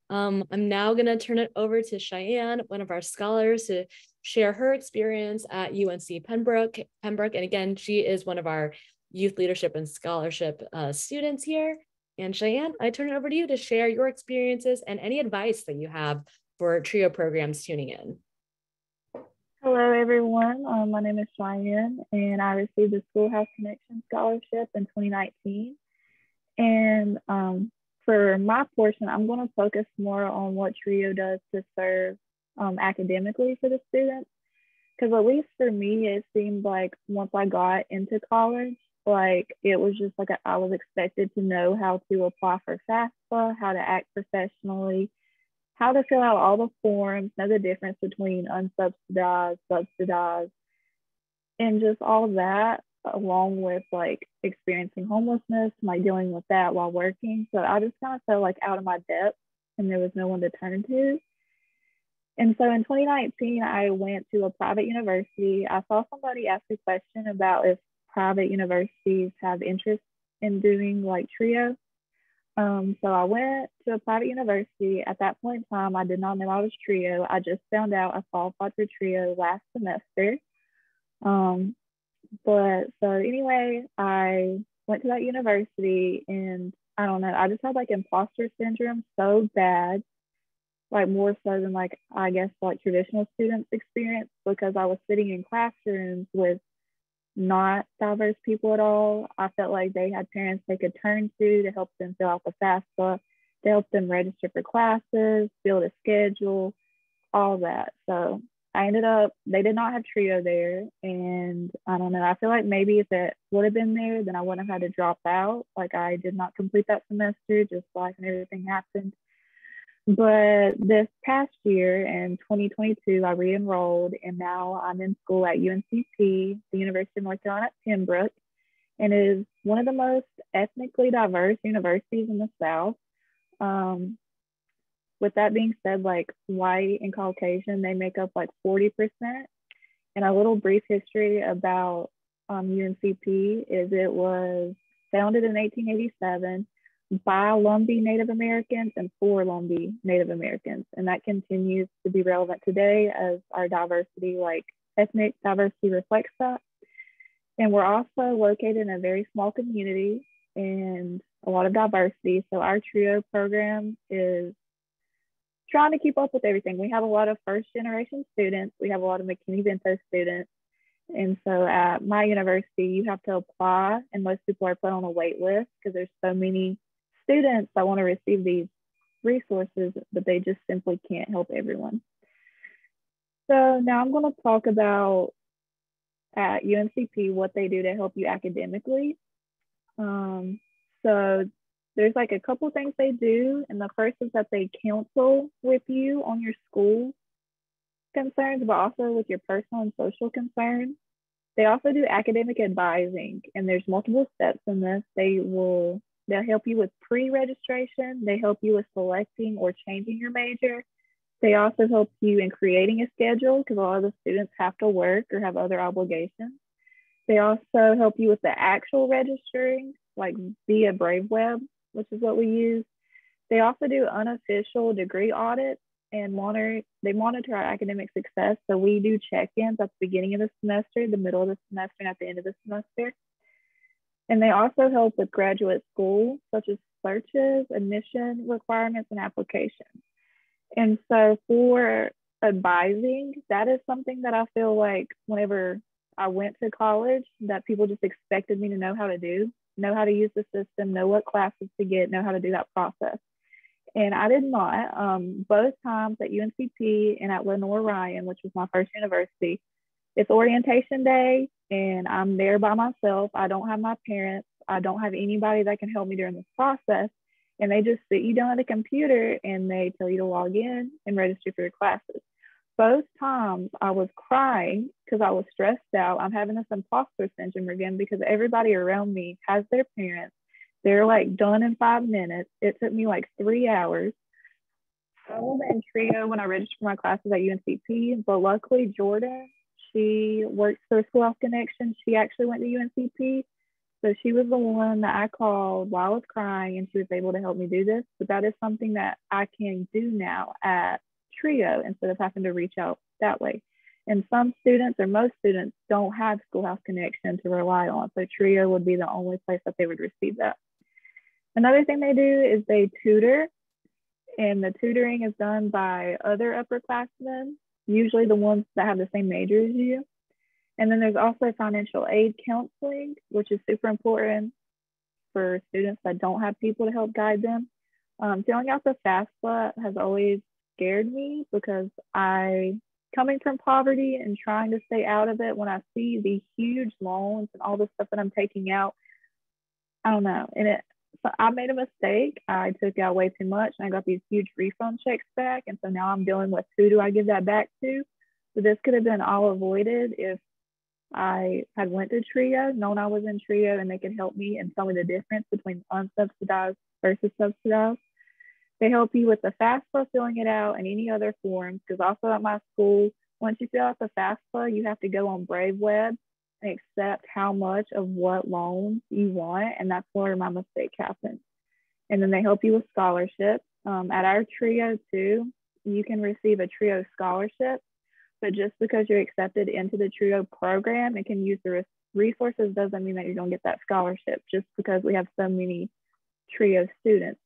I'm now going to turn it over to Cheyenne, one of our scholars, to share her experience at UNC Pembroke. And again, she is one of our youth leadership and scholarship students here. And Cheyenne, I turn it over to you to share your experiences and any advice that you have for TRIO programs tuning in. Hello, everyone. My name is Cheyenne, and I received the SchoolHouse Connection Scholarship in 2019. And for my portion, I'm going to focus more on what TRIO does to serve academically for the students. Because at least for me, it seemed like once I got into college, like it was just like I was expected to know how to apply for FAFSA, how to act professionally, how to fill out all the forms, know the difference between unsubsidized, subsidized, and just all that, along with like experiencing homelessness, like dealing with that while working. So I just kind of felt like out of my depth and there was no one to turn to. And so in 2019, I went to a private university. I saw somebody ask a question about if private universities have interest in doing like TRIO. So I went to a private university. At that point in time, I did not know I was TRIO. I just found out I qualified for TRIO last semester. But so anyway, I went to that university, and I don't know, I just had like imposter syndrome so bad, like more so than like, I guess, like traditional students experience, because I was sitting in classrooms with not diverse people at all. I felt like they had parents they could turn to help them fill out the FAFSA, to help them register for classes, build a schedule, all that. So I ended up, they did not have TRIO there. And I don't know, I feel like maybe if it would have been there, then I wouldn't have had to drop out. Like I did not complete that semester, just life and everything happened. But this past year in 2022, I re-enrolled, and now I'm in school at UNCP, the University of North Carolina at Pembroke, and it is one of the most ethnically diverse universities in the South. With that being said, like white and Caucasian, they make up like 40%. And a little brief history about UNCP is it was founded in 1887 by Lumbee Native Americans and for Lumbee Native Americans. And that continues to be relevant today as our diversity, like ethnic diversity, reflects that. And we're also located in a very small community and a lot of diversity. So our TRIO program is trying to keep up with everything. We have a lot of first generation students. We have a lot of McKinney-Vento students. And so at my university, you have to apply, and most people are put on a wait list because there's so many students that want to receive these resources, but they just simply can't help everyone. So now I'm going to talk about at UNCP what they do to help you academically. So there's like a couple things they do, and the first is that they counsel with you on your school concerns, but also with your personal and social concerns. They also do academic advising, and there's multiple steps in this. They'll help you with pre-registration. They help you with selecting or changing your major. They also help you in creating a schedule because a lot of the students have to work or have other obligations. They also help you with the actual registering, like via BraveWeb, which is what we use. They also do unofficial degree audits and they monitor our academic success. So we do check-ins at the beginning of the semester, the middle of the semester, and at the end of the semester. And they also help with graduate school, such as searches, admission requirements, and applications. And so for advising, that is something that I feel like whenever I went to college, that people just expected me to know how to do, know how to use the system, know what classes to get, know how to do that process. And I did not. Both times at UNCP and at Lenore Ryan, which was my first university, it's orientation day and I'm there by myself. I don't have my parents. I don't have anybody that can help me during this process. And they just sit you down at a computer and they tell you to log in and register for your classes. Both times I was crying because I was stressed out. I'm having this imposter syndrome again because everybody around me has their parents. They're like done in 5 minutes. It took me like 3 hours. I was in TRIO when I registered for my classes at UNCP, but luckily Jordan, she works for SchoolHouse Connection. She actually went to UNCP. So she was the one that I called while I was crying, and she was able to help me do this. But that is something that I can do now at TRIO instead of having to reach out that way. And some students or most students don't have SchoolHouse Connection to rely on. So TRIO would be the only place that they would receive that. Another thing they do is they tutor, and the tutoring is done by other upperclassmen, usually the ones that have the same major as you. And then there's also financial aid counseling, which is super important for students that don't have people to help guide them. Filling out the FAFSA has always scared me because coming from poverty and trying to stay out of it, when I see the huge loans and all the stuff that I'm taking out, I don't know. So I made a mistake. I took out way too much and I got these huge refund checks back. And so now I'm dealing with who do I give that back to? So this could have been all avoided if I had went to TRIO, known I was in TRIO, and they could help me and tell me the difference between unsubsidized versus subsidized. They help you with the FAFSA, filling it out, and any other forms, because also at my school, once you fill out the FAFSA, you have to go on BraveWeb and accept how much of what loans you want. And that's where my mistake happened. And then they help you with scholarships. At our TRIO too, you can receive a TRIO scholarship, but just because you're accepted into the TRIO program and can use the resources doesn't mean that you're gonna get that scholarship just because we have so many TRIO students.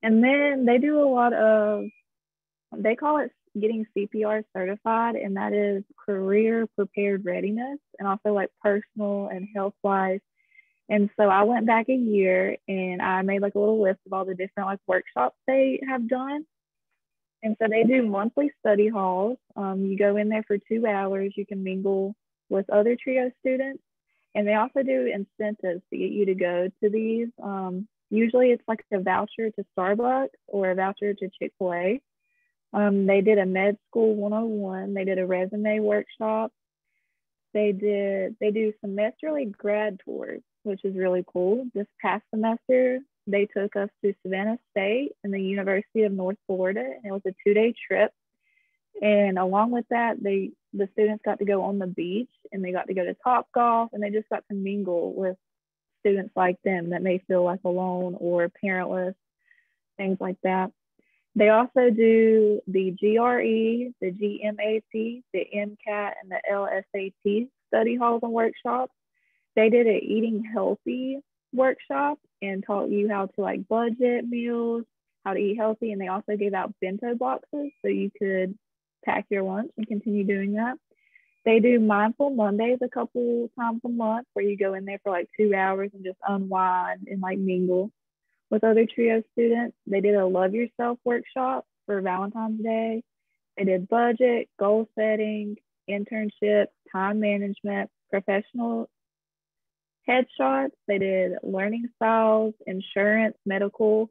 And then they do a lot of, they call it getting CPR certified, and that is career prepared readiness and also like personal and health wise. And so I went back a year and I made like a little list of all the different like workshops they have done. And so they do monthly study halls. You go in there for 2 hours, you can mingle with other TRIO students. And they also do incentives to get you to go to these. Usually it's like a voucher to Starbucks or a voucher to Chick-fil-A. They did a med school 101. They did a resume workshop. They do semesterly grad tours, which is really cool. This past semester, they took us to Savannah State and the University of North Florida, and it was a 2-day trip. And along with that, the students got to go on the beach and they got to go to Topgolf, and they just got to mingle with students like them that may feel like alone or parentless, things like that. They also do the GRE, the GMAT, the MCAT, and the LSAT study halls and workshops. They did an eating healthy workshop and taught you how to like budget meals, how to eat healthy, and they also gave out bento boxes so you could pack your lunch and continue doing that. They do Mindful Mondays a couple times a month where you go in there for like 2 hours and just unwind and like mingle with other TRIO students. They did a Love Yourself workshop for Valentine's Day. They did budget, goal setting, internship, time management, professional headshots. They did learning styles, insurance, medical.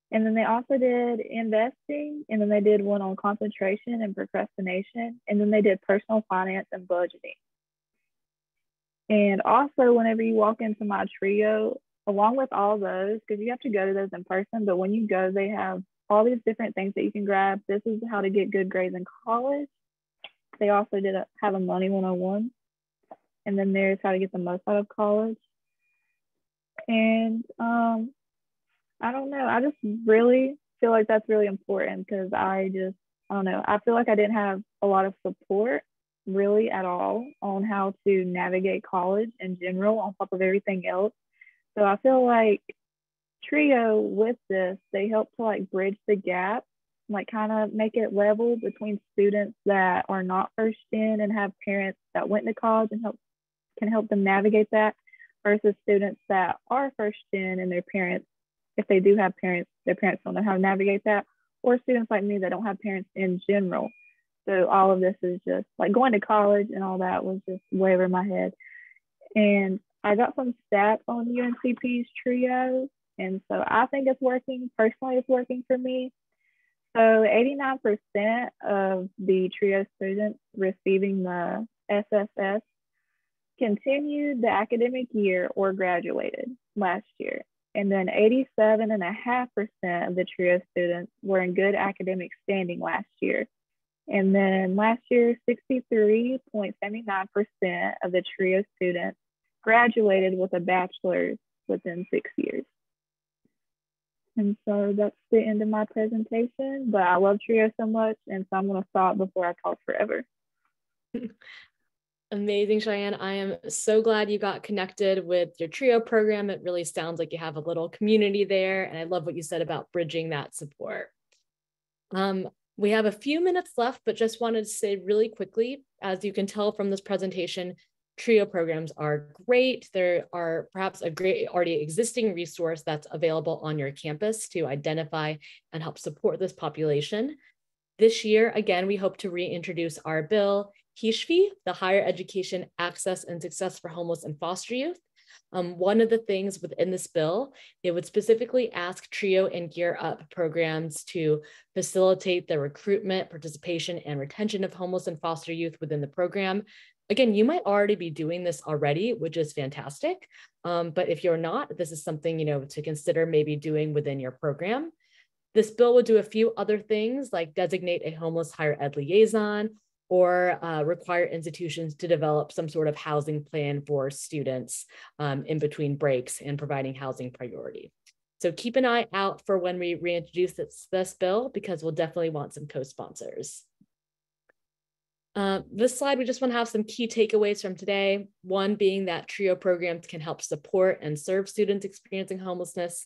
And then they also did investing. And then they did one on concentration and procrastination. And then they did personal finance and budgeting. And also, whenever you walk into my TRIO, along with all those, because you have to go to those in person, but when you go, they have all these different things that you can grab. This is how to get good grades in college. They also have a money 101. And then there's how to get the most out of college. And I don't know, I just really feel like that's really important because I don't know, I feel like I didn't have a lot of support really at all on how to navigate college in general on top of everything else. So I feel like TRIO with this, they help to like bridge the gap, like kind of make it level between students that are not first gen and have parents that went to college and can help them navigate that versus students that are first gen and their parents, if they do have parents, their parents don't know how to navigate that, or students like me that don't have parents in general. So all of this is just like going to college and all that was just way over my head. And I got some stats on UNCP's TRIO, and so I think it's working. Personally, it's working for me. So 89% of the TRIO students receiving the SSS continued the academic year or graduated last year. And then 87.5% of the TRIO students were in good academic standing last year. And then last year, 63.79% of the TRIO students graduated with a bachelor's within 6 years. And so that's the end of my presentation, but I love TRIO so much, and so I'm gonna stop before I talk forever. Amazing, Cheyenne. I am so glad you got connected with your TRIO program. It really sounds like you have a little community there. And I love what you said about bridging that support. We have a few minutes left, but just wanted to say really quickly, as you can tell from this presentation, TRIO programs are great. There are perhaps a great already existing resource that's available on your campus to identify and help support this population. This year, again, we hope to reintroduce our bill, HESHV, the Higher Education Access and Success for Homeless and Foster Youth. One of the things within this bill, it would specifically ask TRIO and Gear Up programs to facilitate the recruitment, participation, and retention of homeless and foster youth within the program. Again, you might already be doing this already, which is fantastic. But if you're not, this is something, to consider maybe doing within your program. This bill would do a few other things like designate a homeless higher ed liaison, or require institutions to develop some sort of housing plan for students in between breaks and providing housing priority. So keep an eye out for when we reintroduce this bill, because we'll definitely want some co-sponsors. This slide, we just want to have some key takeaways from today. One being that TRIO programs can help support and serve students experiencing homelessness.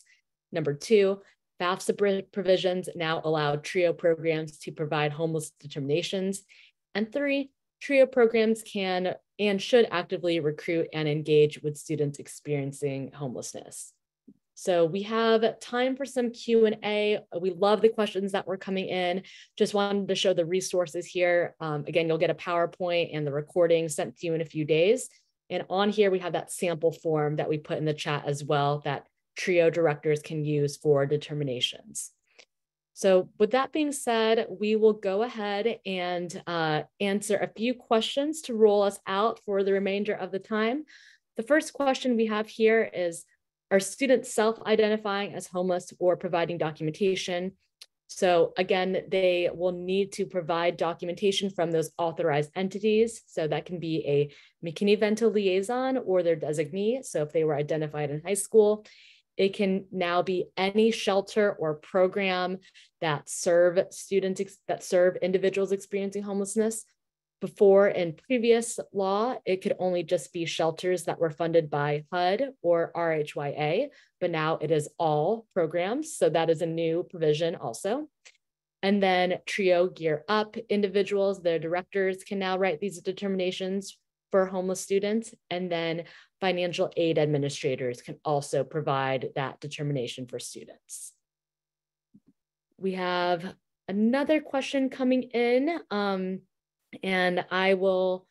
Number two, FAFSA provisions now allow TRIO programs to provide homeless determinations. And three, TRIO programs can and should actively recruit and engage with students experiencing homelessness. So we have time for some Q&A. We love the questions that were coming in. Just wanted to show the resources here. Again, you'll get a PowerPoint and the recording sent to you in a few days. And on here, we have that sample form that we put in the chat as well that TRIO directors can use for determinations. So with that being said, we will go ahead and answer a few questions to roll us out for the remainder of the time. The first question we have here is, are students self-identifying as homeless or providing documentation? So again, they will need to provide documentation from those authorized entities. So that can be a McKinney-Vento liaison or their designee. So if they were identified in high school, it can now be any shelter or program that serve individuals experiencing homelessness. Before, in previous law, it could only just be shelters that were funded by HUD or RHYA, but now it is all programs. So that is a new provision also. And then TRIO Gear Up individuals, their directors can now write these determinations for homeless students. And then financial aid administrators can also provide that determination for students. We have another question coming in. And I will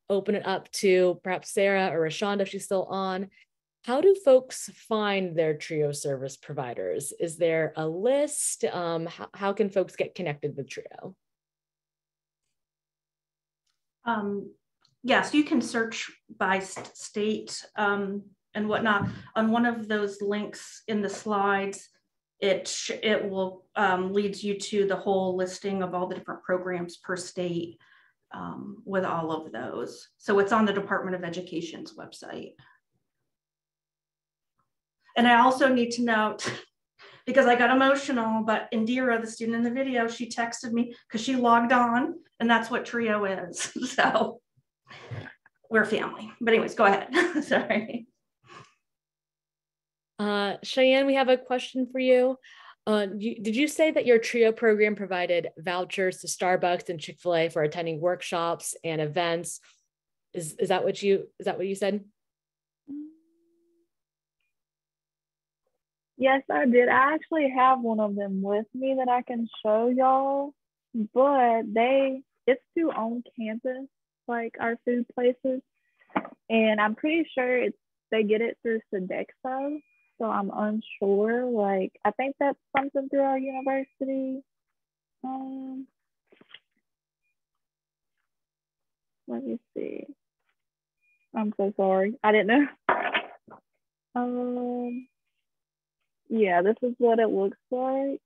open it up to perhaps Sarah or Rashonda if she's still on. How do folks find their TRIO service providers? Is there a list? How can folks get connected with TRIO? Yes, you can search by state and whatnot. On one of those links in the slides, it will leads you to the whole listing of all the different programs per state. With all of those. So it's on the Department of Education's website. And I also need to note, because I got emotional, but Indira, the student in the video, she texted me because she logged on, and that's what TRIO is. So we're family. But anyways, go ahead. Sorry. Cheyenne, we have a question for you. Did you say that your TRIO program provided vouchers to Starbucks and Chick-fil-A for attending workshops and events? Is that what you said? Yes, I did. I actually have one of them with me that I can show y'all, but it's to on campus, like our food places. And I'm pretty sure they get it through Sodexo. So I'm unsure. Like, I think that's something through our university. Let me see. I'm so sorry. I didn't know. Yeah, this is what it looks like.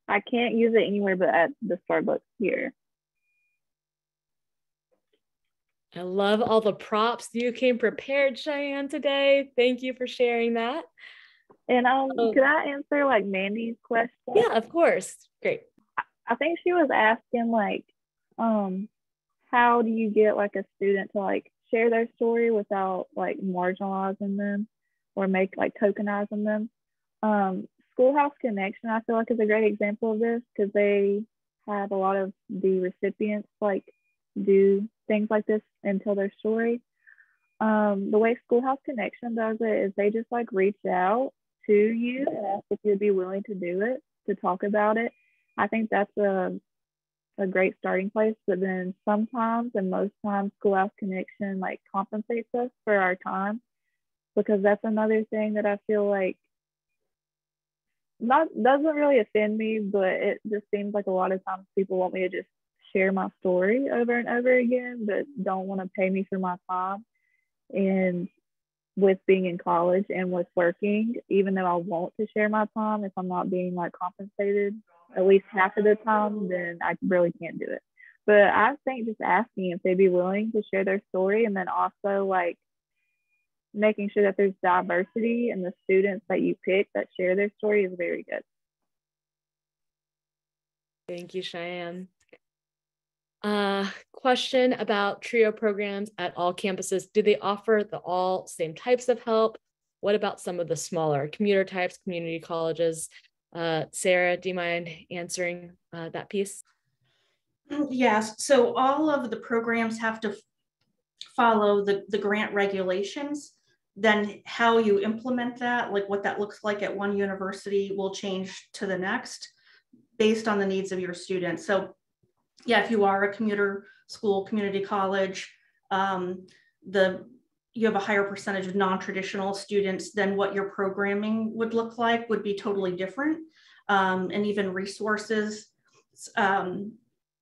I can't use it anywhere but at the Starbucks here. I love all the props. You came prepared, Cheyenne, today. Thank you for sharing that. And could I answer like Mandy's question? Yeah, of course. Great. I think she was asking like, how do you get like a student to like share their story without like marginalizing them or tokenizing them? SchoolHouse Connection, I feel like, is a great example of this because they have a lot of the recipients like do things like this and tell their story. The way SchoolHouse Connection does it is they just like reach out to you and ask if you'd be willing to do it, to talk about it. I think that's a great starting place, but then sometimes and most times SchoolHouse Connection like compensates us for our time, because that's another thing that I feel like doesn't really offend me, but it just seems like a lot of times people want me to just share my story over and over again, but don't want to pay me for my time. And with being in college and with working, even though I want to share my time, if I'm not being like compensated at least half of the time, then I really can't do it. But I think just asking if they'd be willing to share their story, and then also like making sure that there's diversity in the students that you pick that share their story is very good. Thank you, Cheyenne. Question about TRIO programs at all campuses. Do they offer the all same types of help? What about some of the smaller commuter types, community colleges? Sarah, do you mind answering that piece? Yes, so all of the programs have to follow the grant regulations. Then how you implement that, like what that looks like at one university will change to the next based on the needs of your students. So yeah, if you are a commuter school, community college, you have a higher percentage of non-traditional students, then what your programming would look like would be totally different. And even resources,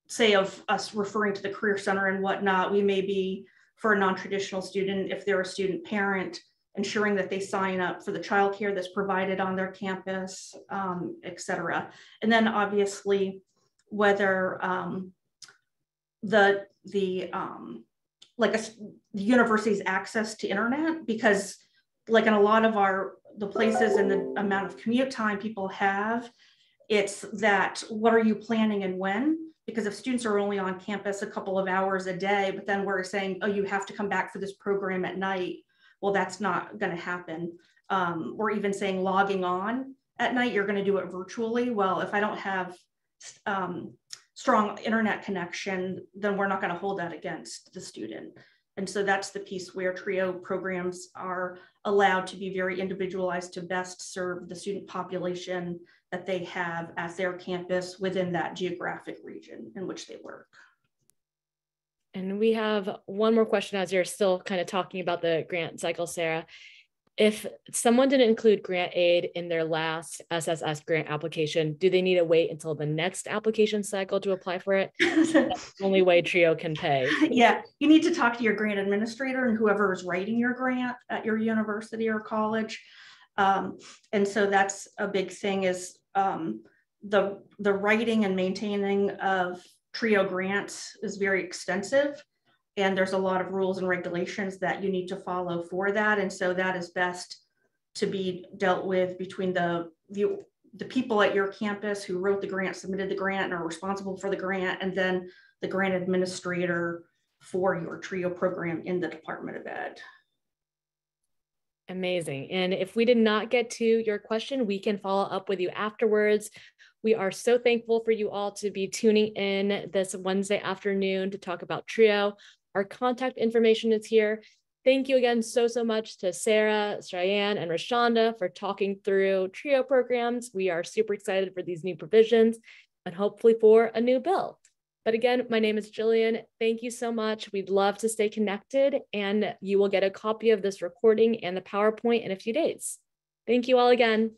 say of us referring to the Career Center and whatnot, we may be, for a non-traditional student, if they're a student parent, ensuring that they sign up for the childcare that's provided on their campus, et cetera. And then obviously, whether the university's access to internet, because like in a lot of the places and the amount of commute time people have, it's that what are you planning and when? Because if students are only on campus a couple of hours a day, but then we're saying, oh, you have to come back for this program at night, well, that's not going to happen. Or even saying logging on at night, you're going to do it virtually. Well, if I don't have strong internet connection, then we're not going to hold that against the student. And so that's the piece where TRIO programs are allowed to be very individualized to best serve the student population that they have at their campus within that geographic region in which they work. And we have one more question as you're still kind of talking about the grant cycle, Sarah. If someone didn't include grant aid in their last SSS grant application, do they need to wait until the next application cycle to apply for it? That's the only way TRIO can pay. Yeah, you need to talk to your grant administrator and whoever is writing your grant at your university or college. And so that's a big thing is the writing and maintaining of TRIO grants is very extensive. And there's a lot of rules and regulations that you need to follow for that. And so that is best to be dealt with between the people at your campus who wrote the grant, submitted the grant, and are responsible for the grant, and then the grant administrator for your TRIO program in the Department of Ed. Amazing. And if we did not get to your question, we can follow up with you afterwards. We are so thankful for you all to be tuning in this Wednesday afternoon to talk about TRIO. Our contact information is here. Thank you again so much to Sarah, Cheyenne, and Rashonda for talking through TRIO programs. We are super excited for these new provisions and hopefully for a new bill. But again, my name is Jillian. Thank you so much. We'd love to stay connected, and you will get a copy of this recording and the PowerPoint in a few days. Thank you all again.